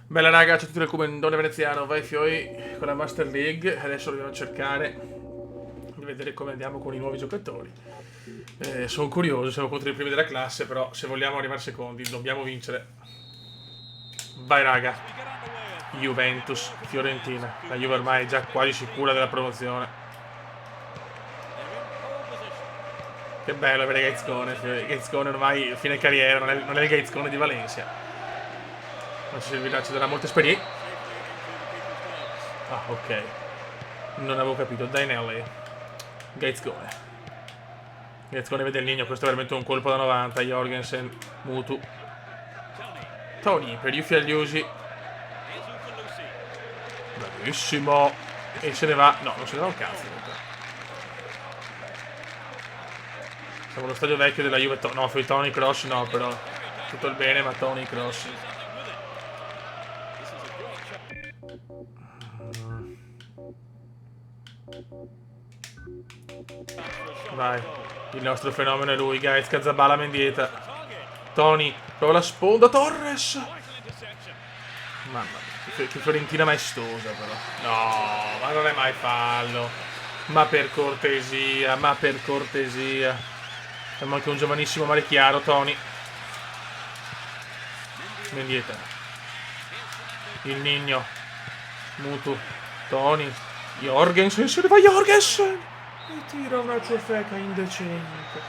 Bella raga, c'è tutto il comandone veneziano, vai fioi con la Master League. Adesso dobbiamo cercare di vedere come andiamo con i nuovi giocatori. Sono curioso, siamo contro i primi della classe, però se vogliamo arrivare secondi dobbiamo vincere. Vai raga, Juventus, Fiorentina. La Juve ormai è già quasi sicura della promozione. Che bello avere Gaizcone. Gaizcone ormai fine carriera, non è il Gaizcone di Valencia. Non ci servirà, ci darà molta esperienza. Ah, ok. Non avevo capito. Dainelli. Gaizcone. Gaizcone vede il Nigno. Questo è veramente un colpo da 90. Jorgensen. Mutu. Tony per gli Fiagliusi. Bravissimo. E se ne va. No, non se ne va un cazzo. Siamo allo stadio vecchio della Juve. No, sui Tony Cross no, però. Tutto il bene, ma Tony Cross. Vai. Il nostro fenomeno è lui, guys. Cazabala Mendieta. Tony. Prova la sponda. Torres. Mamma mia. Che Fiorentina maestosa, però. No, ma non è mai fallo. Ma per cortesia, ma per cortesia. Abbiamo anche un giovanissimo mare chiaro, Tony. Mendieta. Il Nigno. Mutu. Tony. Jorgensen. Se ne va Jorgensen. E tira una ciofeca indecente.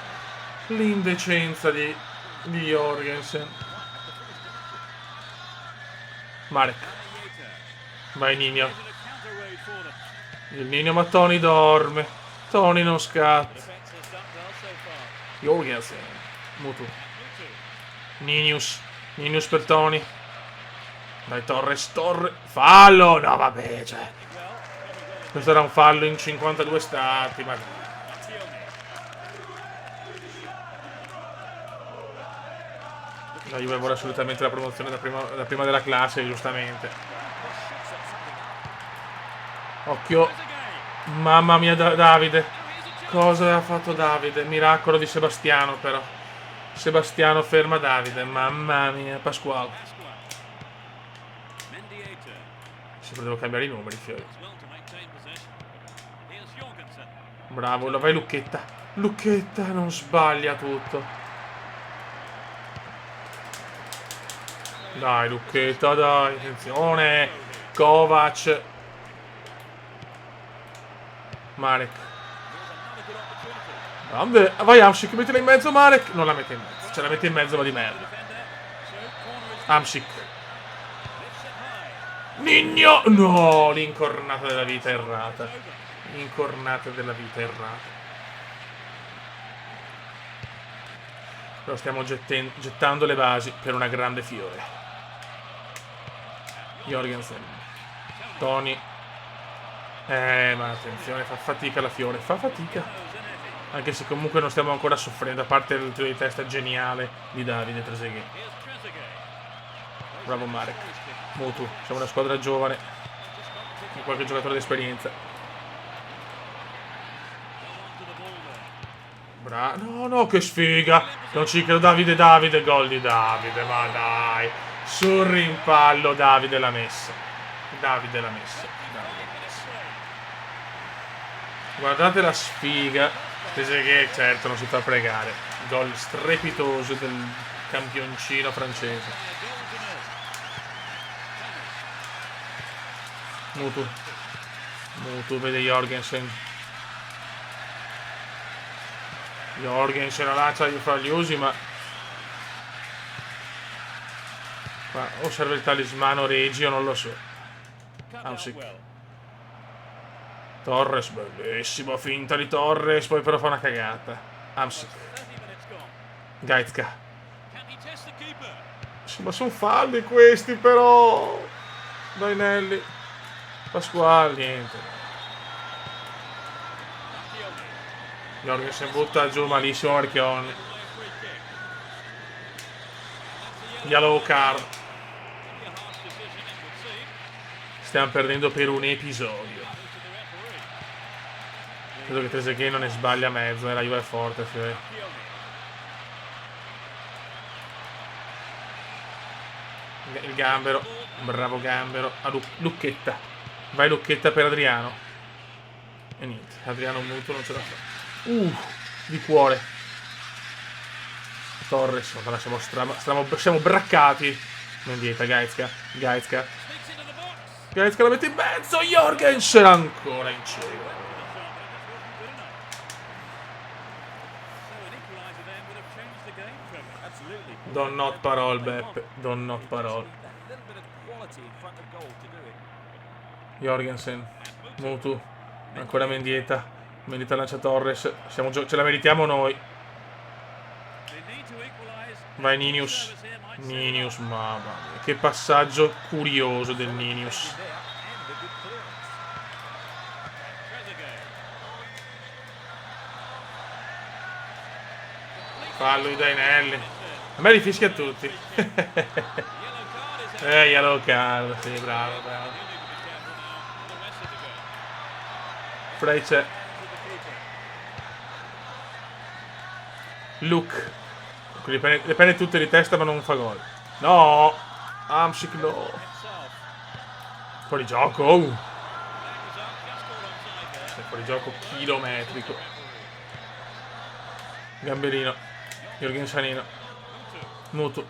L'indecenza di Jorgensen. Marek. Vai Nino. Il Nino, ma Tony dorme. Tony non scatta. Jorgensen. Mutu. Ninius. Ninius per Tony. Dai Torres. Fallo. No vabbè, cioè. Questo era un fallo in 52 stati, ma... La Juve vuole assolutamente la promozione da prima della classe, giustamente. Occhio. Mamma mia, Davide. Cosa ha fatto Davide? Miracolo di Sebastiano, però. Sebastiano ferma Davide. Mamma mia, Pasquale. Sempre devo cambiare i numeri, fiori. Bravo, vai Lucchetta. Lucchetta non sbaglia tutto. Dai Lucchetta, dai, attenzione. Kovac. Marek. Grande. Vai Amsik, mettila in mezzo Marek. Non la mette in mezzo. Ce la mette in mezzo, ma di merda. Amsik. Nigno. No, l'incornata della vita errata. Incornata della vita errata. Però stiamo gettando le basi per una grande fiore. Jorgensen. Tony. Ma attenzione, fa fatica la fiore. Fa fatica. Anche se comunque non stiamo ancora soffrendo, a parte il tiro di testa geniale di Davide Trezeguet. Bravo Marek. Mutu. Siamo una squadra giovane. Con qualche giocatore d'esperienza. No, che sfiga. Non ci credo. Davide, gol di Davide. Ma dai. Sul rimpallo Davide l'ha messa. Guardate la sfiga. Che certo non si fa pregare. Gol strepitoso del campioncino francese. Mutu vede Jorgensen. Jorgensen la lancia fra gli usi, ma qua o serve il talismano Regio, non lo so. Amsic. Torres, bellissimo, finta di Torres, poi però fa una cagata. Amsic. Gaizka. Sì, ma sono falli questi però. Dainelli. Pasquale, niente. Jorgensen butta giù malissimo Marchionni. Yellow card. Stiamo perdendo per un episodio. Credo che Trezeguet non ne sbaglia mezzo, la Juve è forte, fiore. Il gambero. Bravo Gambero. A Lucchetta. Vai Lucchetta per Adriano. E niente, Adriano muto non ce la fa. Di cuore. Torres, ora siamo braccati. Mendieta, Gaizka la mette in mezzo. Jorgensen ancora in cielo. Don not parole, Beppe. Don not parole. Jorgensen. Mutu. Ancora Mendieta. Mendieta lancia Torres. Ce la meritiamo noi. Vai Ninius. Ninius, mamma mia. Che passaggio curioso del Ninius. Fallo di Dainelli. A me li fischia tutti. Yellow card. Sì, bravo. Freice. Luke. Le prende tutte di testa ma non fa gol. No! Hamsik no. Fuori gioco. Fuori gioco chilometrico. Gamberino. Jorgensenino. Mutu.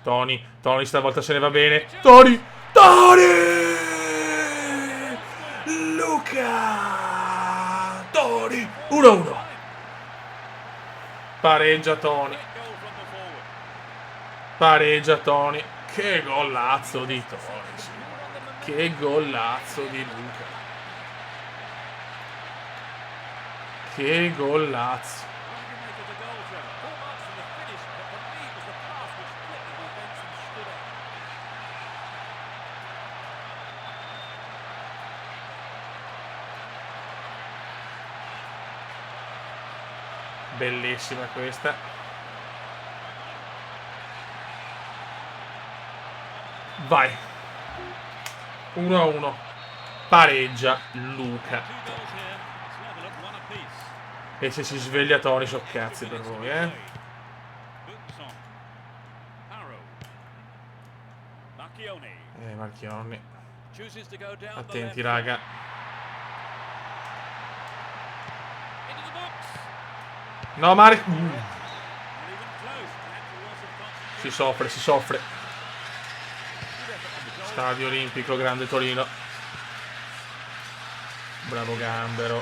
Tony stavolta se ne va bene. Tony! Luca! Tony! 1-1. Pareggia Tony. Che golazzo di Tony. Che golazzo di Luca. Che golazzo. Bellissima questa. Vai. 1-1. Pareggia Luca. E se si sveglia Tony so cazzi per voi, Marchionni. Attenti raga. No, Marek. Si soffre. Stadio Olimpico, grande Torino. Bravo Gambero.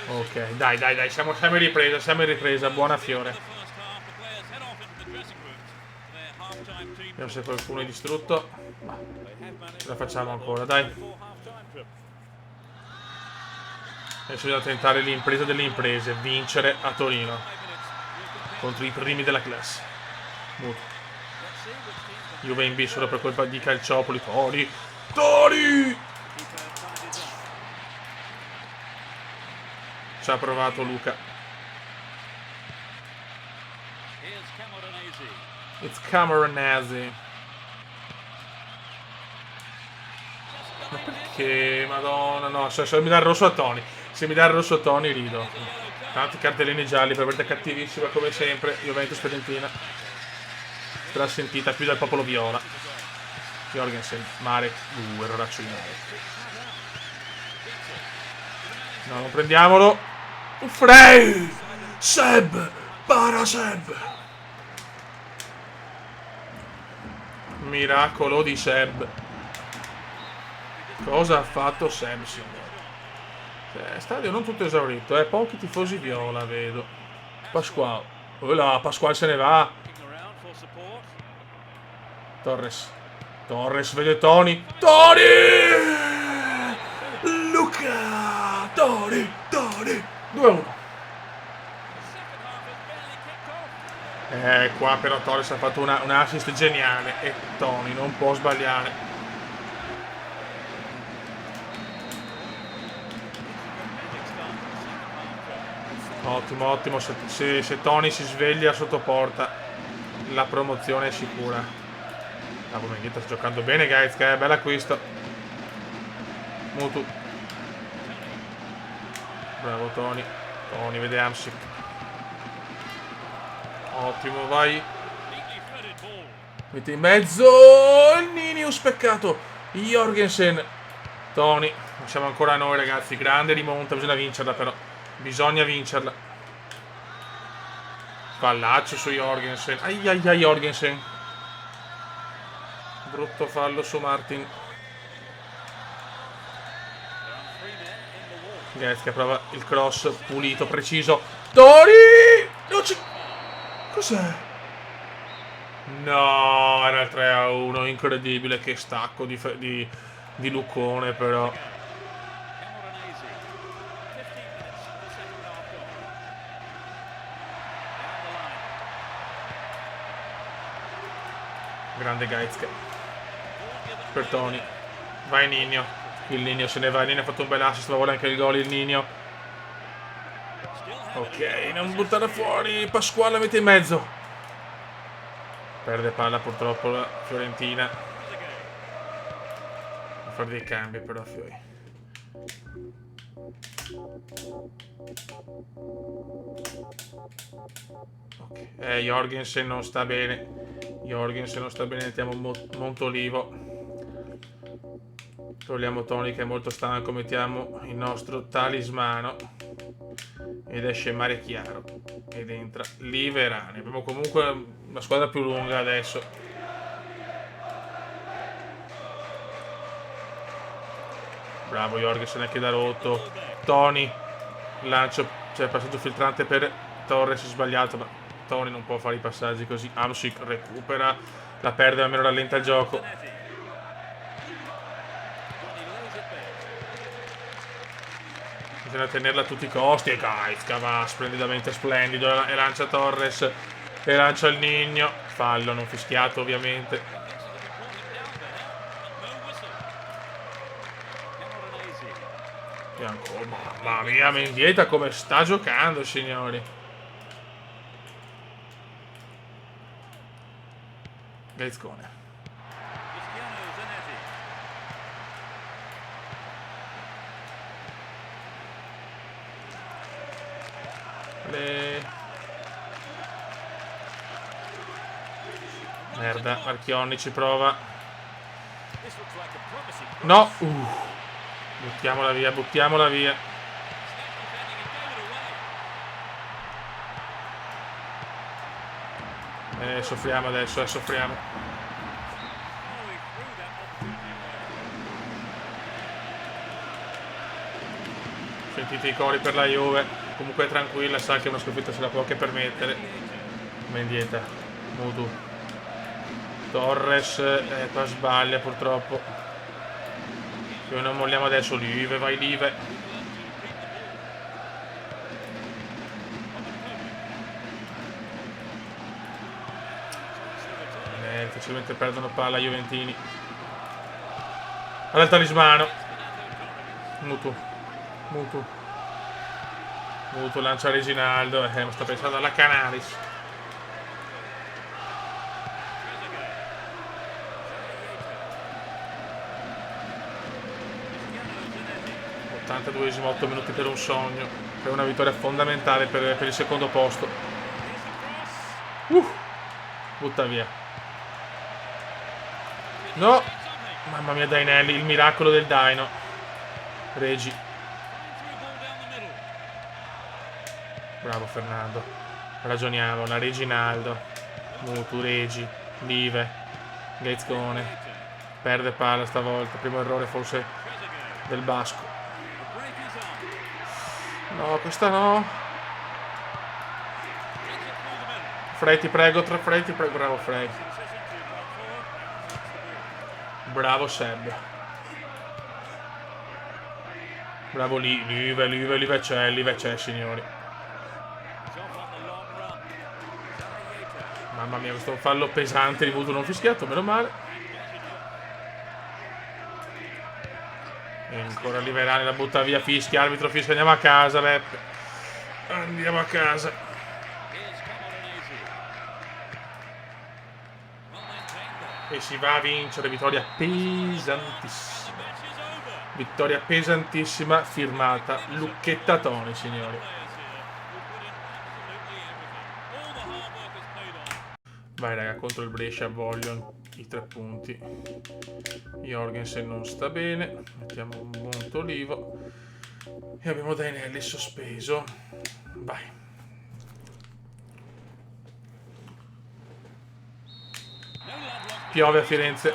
Ok, dai, siamo in ripresa, buona Fiore. Vediamo se qualcuno è distrutto. Ce la facciamo ancora, dai. Adesso bisogna tentare l'impresa delle imprese, vincere a Torino contro i primi della classe. Juve in B solo per colpa di Calciopoli. Tony! Ci ha provato Luca. It's Camoranesi. Ma perché? Madonna, no, se mi dà il rosso a Tony. Se mi dà il rosso a Tony rido. Tanti cartellini gialli, per cattivissima come sempre. Juventus Fiorentina. Te l'ha sentita più del popolo viola. Jorgensen, Marek. Erroraccio di Marek. No, non prendiamolo. Frey! Seb! Para Seb! Miracolo di Seb. Cosa ha fatto Seb, signore? Stadio non tutto esaurito, pochi tifosi viola, vedo. Pasquale. Oh là, Pasquale se ne va. Torres, vede Tony. Luca! Tony! 2-1. Qua però Torres ha fatto un assist geniale e Tony non può sbagliare. Ottimo. Se Tony si sveglia sotto porta, la promozione è sicura. Mendieta sta giocando bene, guys. Che è bel acquisto. Mutu. Bravo Tony. Vede Hamsik. Ottimo, vai. Mette in mezzo il Ninius, peccato. Jorgensen. Tony. Non siamo ancora noi, ragazzi. Grande rimonta, bisogna vincerla però. Bisogna vincerla. Fallaccio su Jorgensen. Ai ai ai Jorgensen. Brutto fallo su Martin. Goretzka prova il cross pulito, preciso. Tori! Non ci... Cos'è? No, era il 3-1. Incredibile, che stacco di Luccone però. Grande Goretzka. Per Tony. Vai Nino. Il Nino se ne va. Il Nino ha fatto un bel assist, ma vuole anche il gol il Nino. Ok, non buttare fuori. Pasquale mette in mezzo. Perde palla purtroppo la Fiorentina. A fare dei cambi però Fiori. Ok, Jorgensen non sta bene. Jorgensen non sta bene, mettiamo Montolivo. Togliamo Tony che è molto stanco, mettiamo il nostro talismano. Ed esce Mare Chiaro. Ed entra Liverani. Abbiamo comunque una squadra più lunga adesso. Bravo Jorgensen anche da rotto. Tony. Lancio, cioè passaggio filtrante per Torres, sbagliato, ma Tony non può fare i passaggi così. Hamsik recupera, la perde, almeno rallenta il gioco. Bisogna tenerla a tutti i costi. E Goretzka va splendidamente splendido. E lancia Torres. E lancia il Nino. Fallo non fischiato ovviamente. Bianco. Mamma mia, Mendieta come sta giocando, signori. Gazzone. Merda, Marchionni ci prova. No. Buttiamola via, buttiamola via. Soffriamo adesso, soffriamo. Sentite i cori per la Juve. Comunque è tranquilla, sa che una sconfitta se la può anche permettere. Mendieta. Mutu. Torres. Qua sbaglia purtroppo. Noi non molliamo adesso. Live, vai Live. Facilmente perdono palla Juventini. Allora il talismano. Mutu. Mutu lancia Reginaldo. Sta pensando alla Canaris. '82esimo, 8 minuti per un sogno. Per una vittoria fondamentale per il secondo posto. Butta via. No! Mamma mia, Dainelli, il miracolo del Daino. Regi. Bravo Fernando. Ragioniamo, la Reginaldo. Mutu, Regi, Live, Gazzone. Perde palla stavolta. Primo errore forse del Basco. No, questa no. Frey, ti prego, bravo Frey. Bravo Seb. Bravo Live c'è, signori. Mamma mia, questo fallo pesante di Mutu non fischiato, meno male. E ancora Liverani la butta via, fischia, arbitro fischia, andiamo a casa, Beppe. Andiamo a casa. E si va a vincere, vittoria pesantissima. Vittoria pesantissima firmata Lucchetta Toni, signori. Vai raga, contro il Brescia vogliono i 3 punti. Jorgensen non sta bene. Mettiamo un buon Tolivo. E abbiamo Dainelli sospeso. Vai. Piove a Firenze.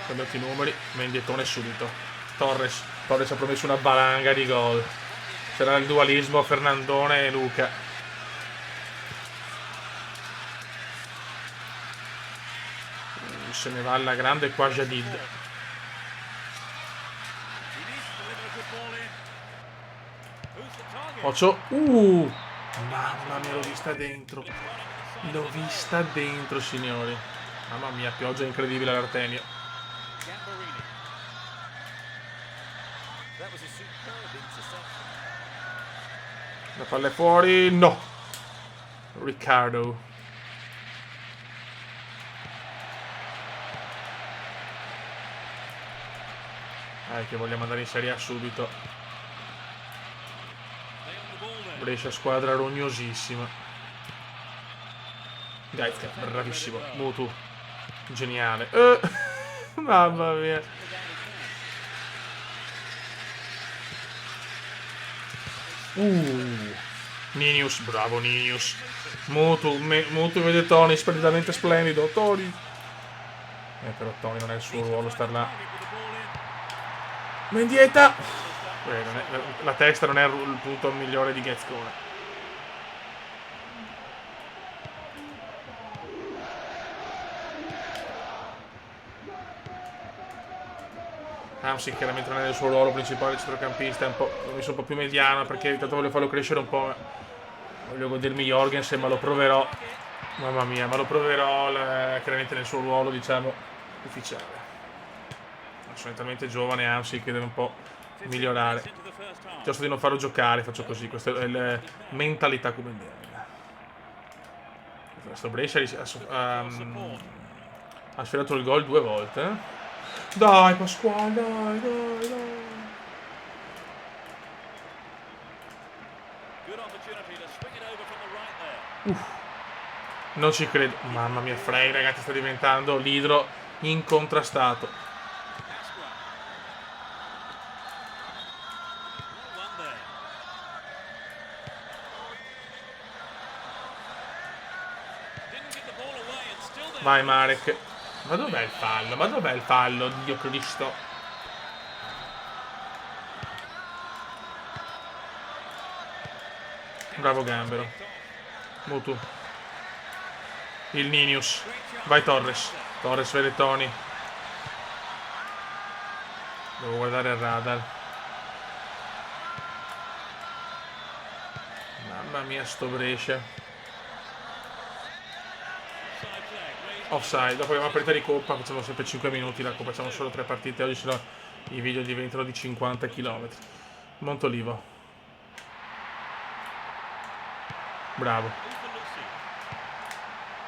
Cambiati i numeri. Mendietone subito. Torres ha promesso una valanga di gol. C'era il dualismo Fernandone e Luca. Se ne va alla grande qua Jadid. Occhio. Mamma mia, l'ho vista dentro. L'ho vista dentro, signori. Mamma mia, pioggia incredibile all'Artemio. La palla è fuori. No. Riccardo. Che vogliamo andare in Serie A subito. Brescia squadra rognosissima. Gaizka, bravissimo. Mutu. Geniale. Mamma mia. Ninius, bravo Ninius. Mutu vede Tony, splendidamente splendido. Tony. Però Tony non è il suo ruolo star là. Mendieta. La testa non è il punto migliore di Ghezcone. Hamsik chiaramente non è nel suo ruolo principale centrocampista, l'ho messo un po' più mediano perché intanto voglio farlo crescere un po'. Voglio godermi Jorgensen, ma lo proverò. Mamma mia, ma lo proverò chiaramente nel suo ruolo, diciamo, ufficiale. Sono talmente giovane, Hamsik, che deve un po' migliorare. Piuttosto di non farlo giocare, faccio così. Questa è la mentalità cubendiana. Questo Brescia ha sfiorato il gol 2 volte. Dai Pasquale, dai. Non ci credo. Mamma mia, Frey, ragazzi, sta diventando l'idro incontrastato. Vai Marek. Ma dov'è il fallo? Ma dov'è il fallo? Dio Cristo. Bravo Gambero. Mutu. Il Ninius. Vai Torres. Torres vede Tony. Devo guardare il radar. Mamma mia, sto Brescia. Offside, dopo abbiamo aperta di coppa, facciamo sempre 5 minuti la coppa, facciamo solo 3 partite, oggi sennò i video diventano di 50 km. Montolivo. Bravo.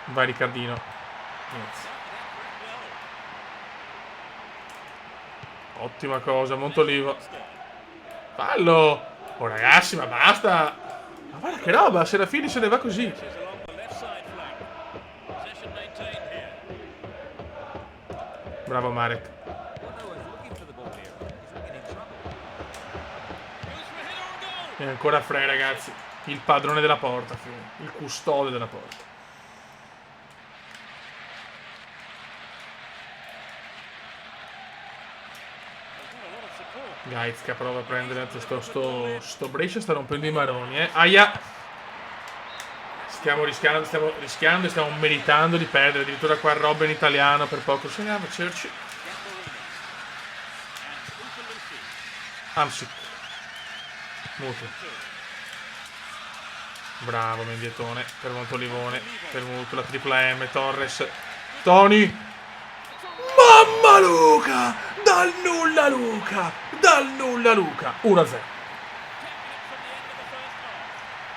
Vai Riccardino. Niente. Ottima cosa, Montolivo. Fallo! Oh ragazzi, ma basta! Ma guarda che roba, Serafini se ne va così. Bravo Marek. E ancora Frey, ragazzi. Il padrone della porta, il custode della porta. Gaizka prova a prendere sto Brescia, sta rompendo i maroni, Aia! Stiamo rischiando e stiamo meritando di perdere. Addirittura qua Robben italiano per poco. Se ne va a Cerci. Hamsik. Mutu. Bravo Mendietone. Per Montolivone. Per Mutu. La tripla M. Torres. Tony. Mamma Luca! Dal nulla Luca! 1-0.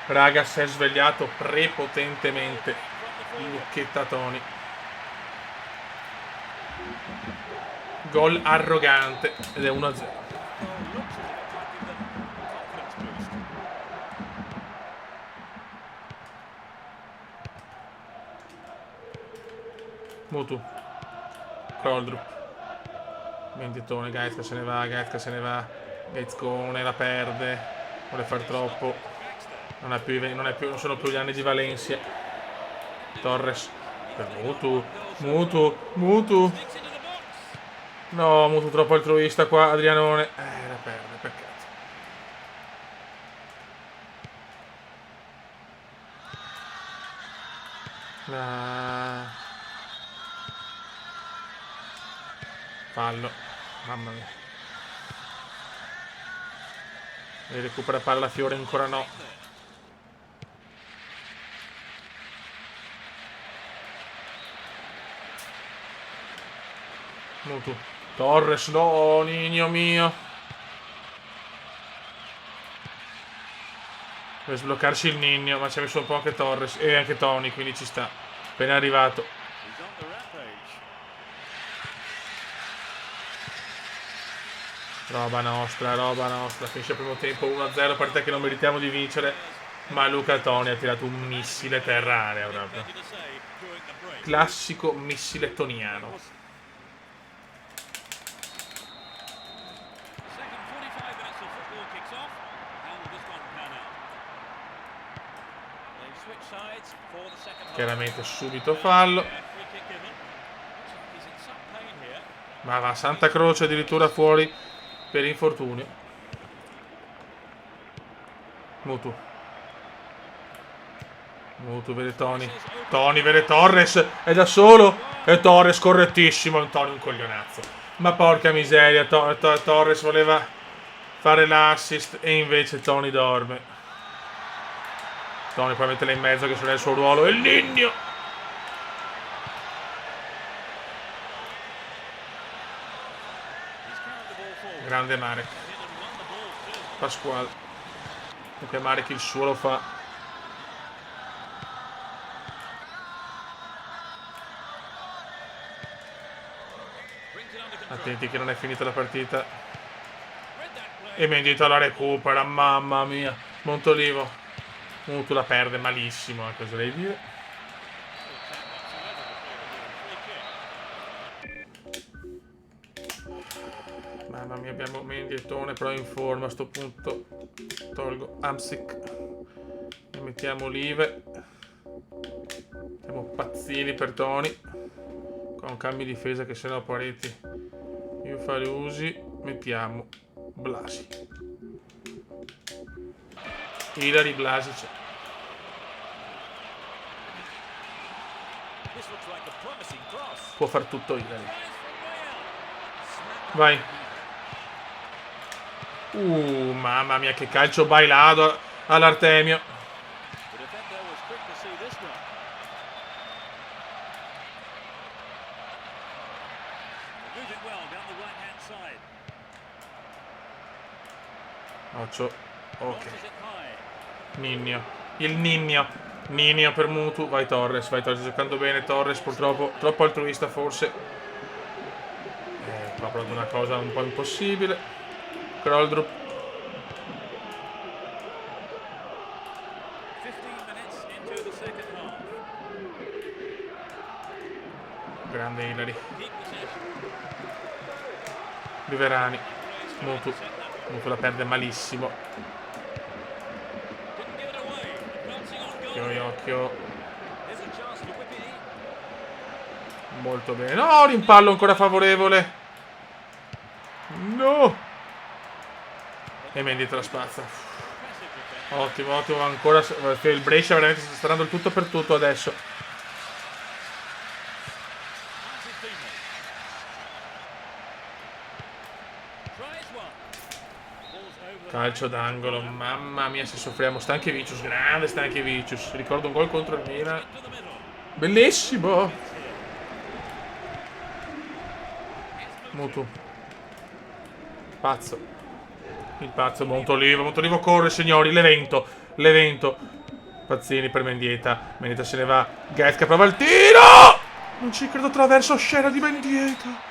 Raga, si è svegliato prepotentemente Lucchetta Tony. Gol arrogante ed è 1-0. Mutu. Coldrup. Venditone, Gaizka se ne va, Gaizka se ne va. Gaizcone la perde. Vuole far troppo. Non sono più gli anni di Valencia. Torres. Per Mutu. Mutu. Mutu. No, Mutu troppo altruista qua, Adrianone. La perde, peccato. Fallo. Mamma mia. E recupera palla Fiore, ancora no. Mutu. Torres, no, Nino mio. Per sbloccarsi il Nino, ma ci ha messo un po' anche Torres e anche Tony, quindi ci sta. Appena arrivato. Roba nostra, roba nostra. Finisce il primo tempo 1-0, partita che non meritiamo di vincere. Ma Luca Toni ha tirato un missile terra area proprio. Classico missile toniano. Chiaramente subito fallo. Ma va Santa Croce addirittura fuori per infortunio. Mutu. Mutu vede Tony. Tony vede Torres. È da solo. E Torres correttissimo. Antonio un coglionazzo. Ma porca miseria. Torres voleva fare l'assist e invece Tony dorme. Tony poi metterla in mezzo che non è il suo ruolo. E il Nino. Grande Marek. Pasquale. Anche Marek il suo lo fa. Attenti che non è finita la partita. E Mendieta la recupera. Mamma mia. Montolivo. Mutu la perde malissimo, cosa devi dire? Mamma mia, abbiamo Mendietone però in forma a sto punto. Tolgo Amsic e mettiamo Olive. Mettiamo Pazzini per Toni. Con cambi di difesa che se no Pareti io fare usi. Mettiamo Blasi. Ilari, Blasic. Può far tutto Ilari. Vai. Mamma mia che calcio bailado all'Artemio. Occhio. Ok. Nino. Il Nino. Nino per Mutu. Vai Torres, giocando bene Torres, purtroppo troppo altruista forse. Qua proprio una cosa un po' impossibile. Coldrup. Grande Ilari. Viverani. Mutu. Mutu la perde malissimo. Occhio. Molto bene. No, rimpallo ancora favorevole. No. E Mendieta la spazza. Ottimo. Ancora il Brescia veramente sta dando il tutto per tutto adesso. Calcio d'angolo, mamma mia se soffriamo. Stanchevicius, grande Stanchevicius. Ricordo un gol contro il Milan. Bellissimo. Mutu. Pazzo. Il pazzo, Montolivo corre signori, l'evento. Pazzini per Mendieta. Mendieta se ne va. Gaizka prova il tiro. Non ci credo, traverso scena di Mendieta.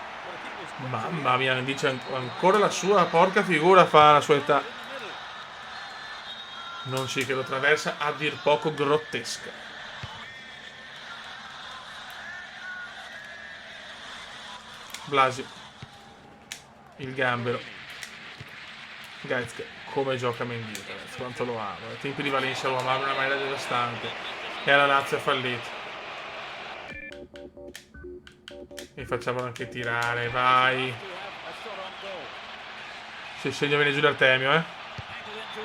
Mamma mia, dice ancora la sua porca figura fa la sua età. Non ci credo, traversa a dir poco grottesca. Blasi. Il gambero. Gaizka. Come gioca Mendy, ragazzi. Quanto lo amo. Ai tempi di Valencia lo amavo in una maniera devastante. E alla Lazio è fallito. E facciamolo anche tirare. Vai. Se il segno viene giù l'Artemio, eh.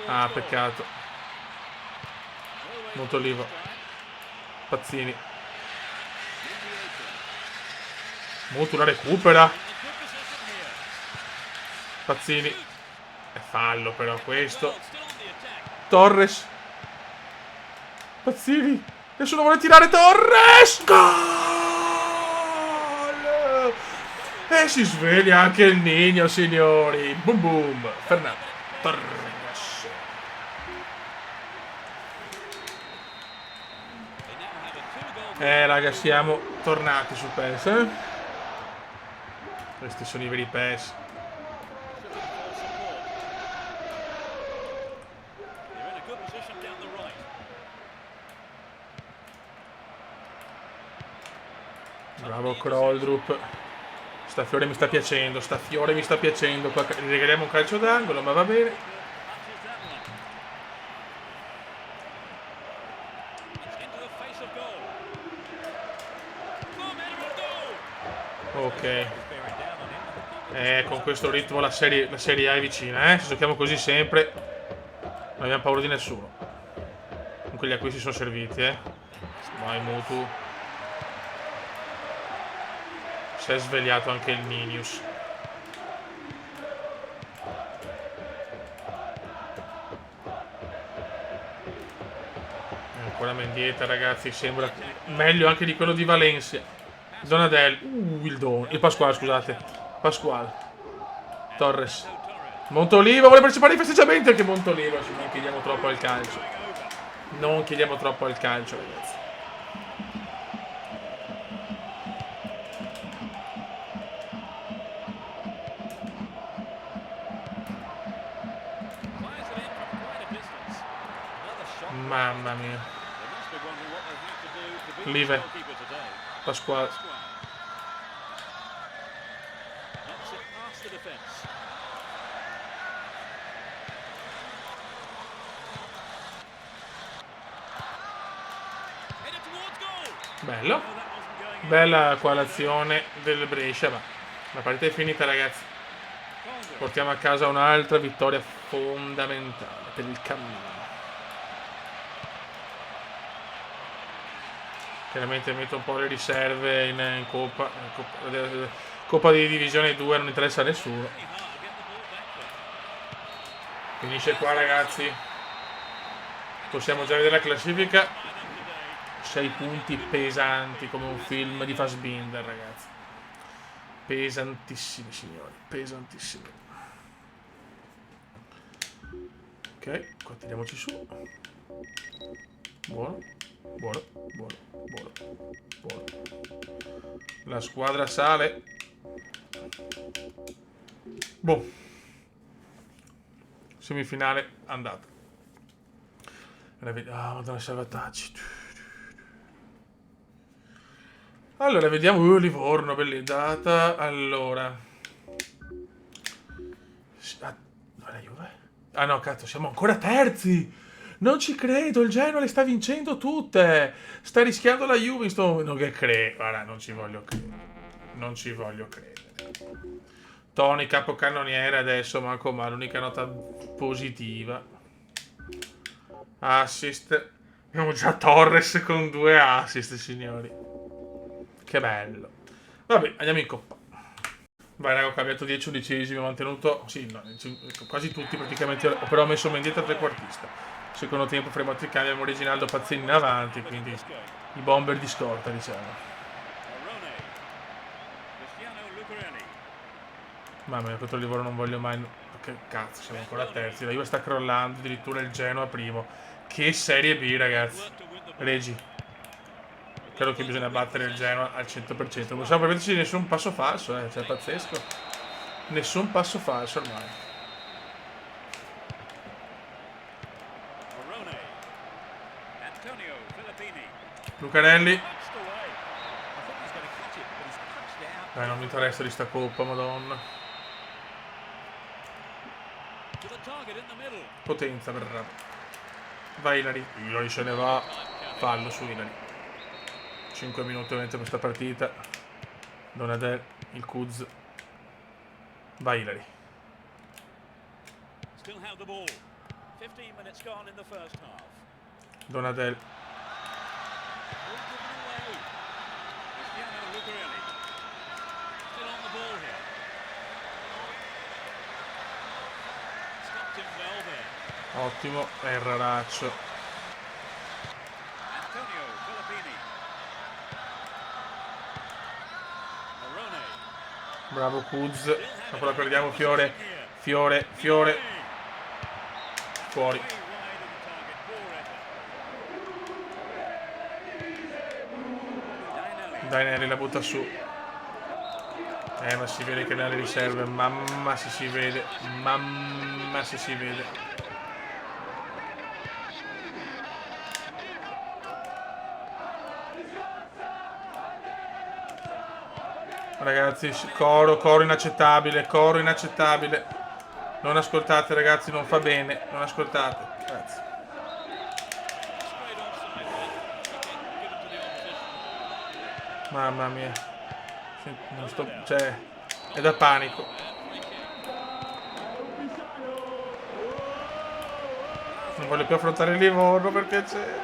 Ah, peccato. Montolivo. Pazzini. Molto la recupera. Pazzini. È fallo però questo. Torres. Pazzini. Nessuno vuole tirare. Torres. Gol. E si sveglia anche il Nino, signori. Boom boom. Fernando Torres. Raga, siamo tornati su PES, eh? Questi sono i veri PES. Bravo Kroldrup. Stafiore mi sta piacendo. Stafiore mi sta piacendo. Qua regaliamo un calcio d'angolo, ma va bene. Ok. Con questo ritmo la serie A è vicina, eh. Se giochiamo così sempre non abbiamo paura di nessuno. Comunque gli acquisti sono serviti, eh. Vai Mutu. Si è svegliato anche il Ninius. Ancora Mendieta, ragazzi. Sembra meglio anche di quello di Valencia. Donadel. Il Pasquale, scusate. Pasquale. Torres. Montolivo vuole partecipare ai festeggiamenti anche Montolivo. Non chiediamo troppo al calcio. Non chiediamo troppo al calcio, ragazzi. Mamma mia. Live. Pasquale. Bello. Bella qua l'azione del Brescia, ma la partita è finita, ragazzi. Portiamo a casa un'altra vittoria fondamentale per il cammino. Chiaramente metto un po' le riserve in Coppa. Coppa di Divisione 2 non interessa a nessuno. Finisce qua, ragazzi. Possiamo già vedere la classifica. 6 punti pesanti come un film di Fassbinder, ragazzi. Pesantissimi, signori. Pesantissimi. Ok, qua tiriamoci su. Buono. Buono, buono, buono, buono. La squadra sale. Boh. Semifinale andata. Ah, madonna, salvataggi. Allora, vediamo Livorno, bell'andata. Allora. La Juve? Ah no, cazzo, siamo ancora terzi. Non ci credo, il Genoa le sta vincendo tutte. Sta rischiando la Juve in sto momento. Non che credo, guarda, non ci voglio credere. Non ci voglio credere. Tony capocannoniere adesso, manco male, l'unica nota positiva. Assist. Abbiamo già Torres con 2 assist, signori. Che bello. Vabbè, andiamo in Coppa. Vai, raga, ho cambiato 10 undicesimi, ho mantenuto... Sì, no, quasi tutti praticamente, però ho messo Mendieta trequartista. Secondo tempo faremo altri cambi, abbiamo Reginaldo Pazzini in avanti, quindi i bomber di scorta, diciamo. Mamma mia, contro il Livorno non voglio mai... Che cazzo, siamo ancora terzi. La Juve sta crollando, addirittura il Genoa primo. Che Serie B, ragazzi. Regi. Credo che bisogna battere il Genoa al 100%. Non possiamo permetterci nessun passo falso, cioè è pazzesco. Nessun passo falso ormai. Lucarelli. Non mi interessa di sta coppa, madonna. Potenza, bravo. Vai Ilari. Ilari se ne va. Fallo su Ilari. 5 minuti ovviamente per questa partita. Donadel, il Kuz. Vai Ilari. Donadel. Ottimo, è il raraccio. Bravo Kuz. Dopo la perdiamo Fiore. Fiore. Fuori. Dainelli la butta su. Ma si vede che nelle riserve. Mamma se si vede. Mamma se si vede. Ragazzi, coro inaccettabile, coro inaccettabile. Non ascoltate ragazzi, non fa bene, non ascoltate. Grazie. Mamma mia. Non sto, cioè, è da panico. Non voglio più affrontare il Livorno perché c'è.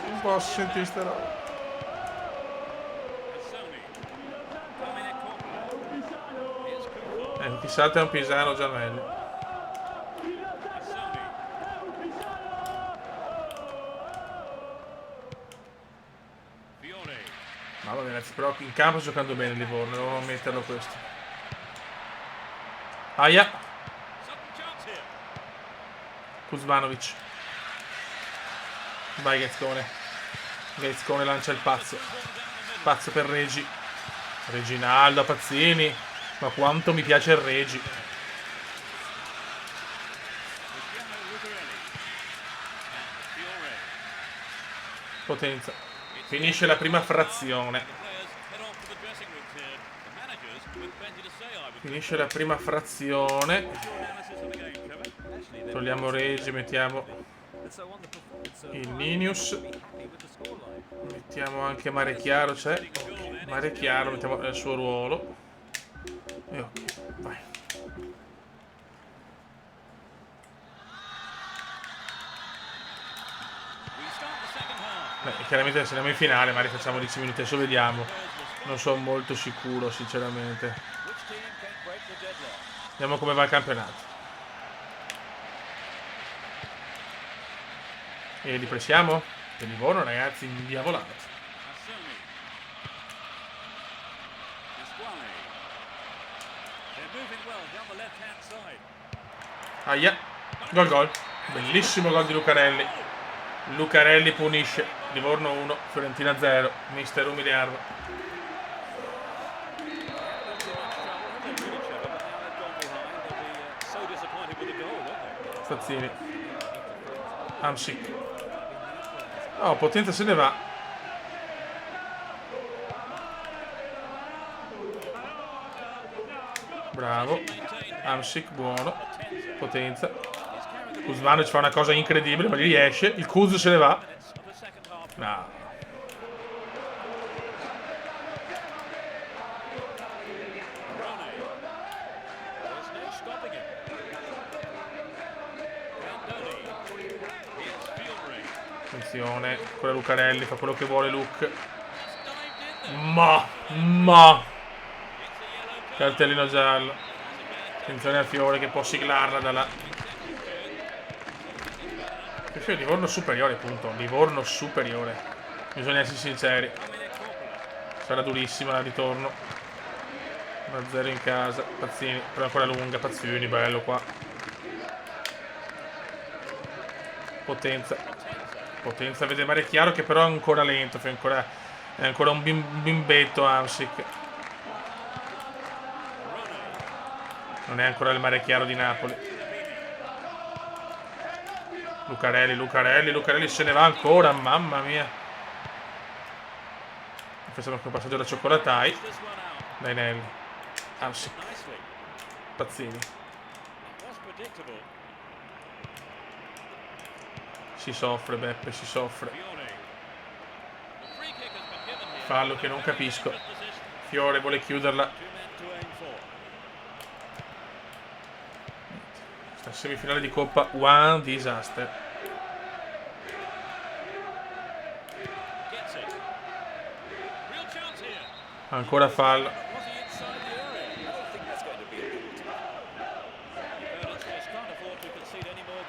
Non posso sentire sta roba. Chissà è un Pisano già meglio. Mamma mia ragazzi, però in campo sto giocando bene Livorno, devo metterlo questo. Aia! Kuzmanovic. Vai Gazzone. Gazzone lancia il pazzo. Pazzo per Regi. Reginaldo, Pazzini. Ma quanto mi piace il Regi. Potenza. Finisce la prima frazione. Finisce la prima frazione. Togliamo Regi, mettiamo il Ninius. Mettiamo anche Mare Chiaro, c'è. Mare Chiaro, mettiamo il suo ruolo. E ok, vai. Chiaramente se andiamo in finale, magari facciamo 10 minuti, adesso vediamo. Non sono molto sicuro, sinceramente. Vediamo come va il campionato. E li pressiamo? Che Livorno, ragazzi, indiavolato. Aia, gol. Bellissimo gol di Lucarelli. Lucarelli punisce. Livorno 1, Fiorentina 0. Mister umiliarlo. Fazzini. Hamsik. Oh, Potenza se ne va. Bravo. Hamsik, buono. Potenza. Kuzmanovic fa una cosa incredibile, ma gli riesce. Il Kuz se ne va. No. Attenzione, quella Lucarelli fa quello che vuole Luke. Ma cartellino giallo. Attenzione al Fiore che può siglarla da là. Livorno superiore, punto. Livorno superiore. Bisogna essere sinceri. Sarà durissima la ritorno. 1-0 in casa. Pazzini, però ancora lunga. Pazzini, bello qua. Potenza. Potenza vede mare chiaro che però è ancora lento. È ancora un bimbetto Hamsik. Non è ancora il mare chiaro di Napoli. Lucarelli se ne va ancora, mamma mia. Facciamo anche un passaggio da Cioccolatai. Dai Nelli. Amsic. Pazzini. Si soffre Beppe, si soffre. Fallo che non capisco. Fiore vuole chiuderla. Sta semifinale di Coppa, one disaster. Ancora fallo.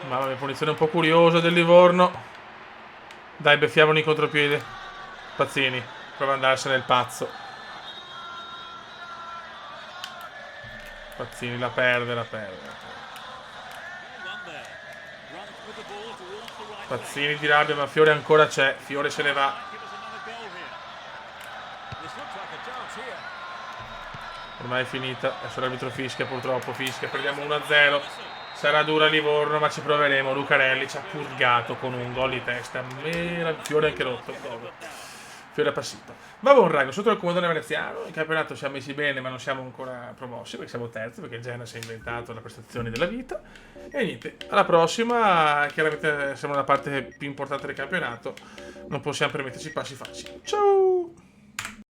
Mamma mia, punizione un po' curiosa del Livorno. Dai, beffiamolo in contropiede. Pazzini, prova ad andarsene il pazzo. Pazzini la perde, la perde. Pazzini di rabbia, ma Fiore ancora c'è. Fiore se ne va. Ormai è finita. Adesso l'arbitro fischia, purtroppo fischia. Perdiamo 1-0. Sarà dura Livorno, ma ci proveremo. Lucarelli ci ha purgato con un gol di testa. Fiore anche rotto. Fiore passito. Va buon raga, sotto il comandone veneziano. Il campionato siamo messi bene, ma non siamo ancora promossi perché siamo terzi, perché il Genoa si è inventato le prestazioni della vita. E niente, alla prossima. Chiaramente siamo nella parte più importante del campionato. Non possiamo permetterci passi facili. Ciao!